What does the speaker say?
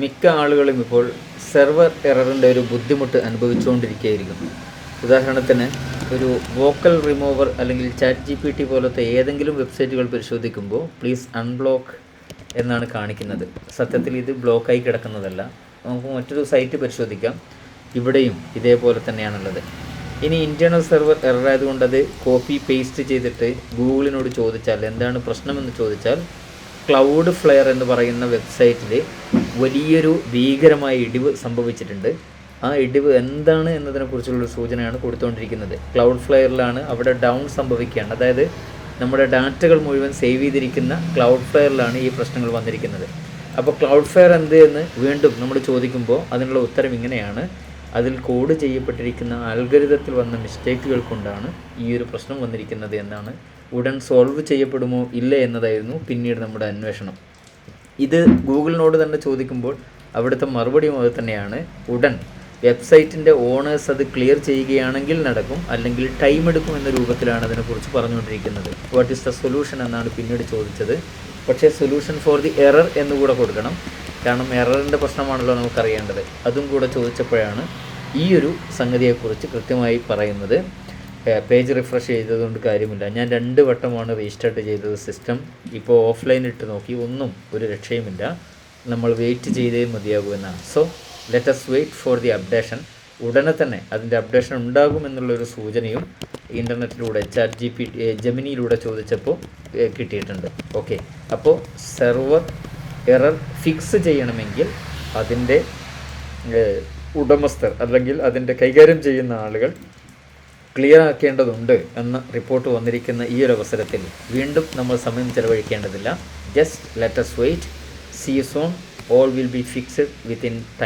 മിക്ക ആളുകളും ഇപ്പോൾ സെർവർ എററിൻ്റെ ഒരു ബുദ്ധിമുട്ട് അനുഭവിച്ചുകൊണ്ടിരിക്കുകയായിരിക്കും. ഉദാഹരണത്തിന് ഒരു വോക്കൽ റിമൂവർ അല്ലെങ്കിൽ ChatGPT പോലത്തെ ഏതെങ്കിലും വെബ്സൈറ്റുകൾ പരിശോധിക്കുമ്പോൾ പ്ലീസ് അൺബ്ലോക്ക് എന്നാണ് കാണിക്കുന്നത്. സത്യത്തിൽ ഇത് ബ്ലോക്കായി കിടക്കുന്നതല്ല. നമുക്ക് മറ്റൊരു സൈറ്റ് പരിശോധിക്കാം. ഇവിടെയും ഇതേപോലെ തന്നെയാണുള്ളത്. ഇനി ഇൻറ്റേർണൽ സെർവർ എറർ ആയതുകൊണ്ട് അത് കോപ്പി പേസ്റ്റ് ചെയ്തിട്ട് ഗൂഗിളിനോട് ചോദിച്ചാൽ എന്താണ് പ്രശ്നമെന്ന് ചോദിച്ചാൽ ക്ലൗഡ് ഫ്ലെയർ എന്ന് പറയുന്ന വെബ്സൈറ്റിൽ വലിയൊരു ഭീകരമായ ഇടിവ് സംഭവിച്ചിട്ടുണ്ട്. ആ ഇടിവ് എന്താണ് എന്നതിനെക്കുറിച്ചുള്ളൊരു സൂചനയാണ് കൊടുത്തുകൊണ്ടിരിക്കുന്നത്. ക്ലൗഡ് ഫ്ലെയറിലാണ് അവിടെ ഡൗൺ സംഭവിക്കുകയാണ്. അതായത് നമ്മുടെ ഡാറ്റകൾ മുഴുവൻ സേവ് ചെയ്തിരിക്കുന്ന ക്ലൗഡ് ഫ്ലെയറിലാണ് ഈ പ്രശ്നങ്ങൾ വന്നിരിക്കുന്നത്. അപ്പോൾ ക്ലൗഡ് ഫ്ലെയർ എന്ത് എന്ന് വീണ്ടും നമ്മൾ ചോദിക്കുമ്പോൾ അതിനുള്ള ഉത്തരം ഇങ്ങനെയാണ്: അതിൽ കോഡ് ചെയ്യപ്പെട്ടിരിക്കുന്ന ആൽഗരിതത്തിൽ വന്ന മിസ്റ്റേക്കുകൾ കൊണ്ടാണ് ഈ ഒരു പ്രശ്നം വന്നിരിക്കുന്നത് എന്നാണ്. ഉടൻ സോൾവ് ചെയ്യപ്പെടുമോ ഇല്ലേ എന്നതായിരുന്നു പിന്നീട് നമ്മുടെ അന്വേഷണം. ഇത് ഗൂഗിളിനോട് തന്നെ ചോദിക്കുമ്പോൾ അവിടുത്തെ മറുപടിയും അത് തന്നെയാണ്: ഉടൻ വെബ്സൈറ്റിൻ്റെ ഓണേഴ്സ് അത് ക്ലിയർ ചെയ്യുകയാണെങ്കിൽ നടക്കും, അല്ലെങ്കിൽ ടൈം എടുക്കും എന്ന രൂപത്തിലാണ് അതിനെക്കുറിച്ച് പറഞ്ഞുകൊണ്ടിരിക്കുന്നത്. വാട്ട് ഈസ് ദ സൊല്യൂഷൻ എന്നാണ് പിന്നീട് ചോദിച്ചത്. പക്ഷേ സൊല്യൂഷൻ ഫോർ ദി എറർ എന്നുകൂടെ കൊടുക്കണം, കാരണം എററിൻ്റെ പ്രശ്നമാണല്ലോ നമുക്കറിയേണ്ടത്. അതും കൂടെ ചോദിച്ചപ്പോഴാണ് ഈ ഒരു സംഗതിയെക്കുറിച്ച് കൃത്യമായി പറയുന്നത്. പേജ് റിഫ്രഷ് ചെയ്തതുകൊണ്ട് കാര്യമില്ല, ഞാൻ 2 വട്ടമാണ് റീസ്റ്റാർട്ട് ചെയ്തത് സിസ്റ്റം. ഇപ്പോൾ ഓഫ്ലൈൻ ഇട്ട് നോക്കി, ഒന്നും ഒരു രക്ഷയുമില്ല, നമ്മൾ വെയിറ്റ് ചെയ്തേ മതിയാകൂ എന്നാണ്. So let us wait for the updation. ഉടനെ തന്നെ അതിൻ്റെ അപ്ഡേഷൻ ഉണ്ടാകുമെന്നുള്ളൊരു സൂചനയും ഇൻ്റർനെറ്റിലൂടെ ജെമിനിയിലൂടെ ചോദിച്ചപ്പോൾ കിട്ടിയിട്ടുണ്ട്. ഓക്കെ, അപ്പോൾ സെർവർ എറർ ഫിക്സ് ചെയ്യണമെങ്കിൽ അതിൻ്റെ ഉടമസ്ഥർ അല്ലെങ്കിൽ അതിൻ്റെ കൈകാര്യം ചെയ്യുന്ന ആളുകൾ ക്ലിയർ ആക്കേണ്ടതുണ്ട് എന്ന റിപ്പോർട്ട് വന്നിരിക്കുന്ന ഈ ഒരു അവസരത്തിൽ വീണ്ടും നമ്മൾ സമയം ചെലവഴിക്കേണ്ടതില്ല. Just let us wait, see you soon, all will be fixed within time.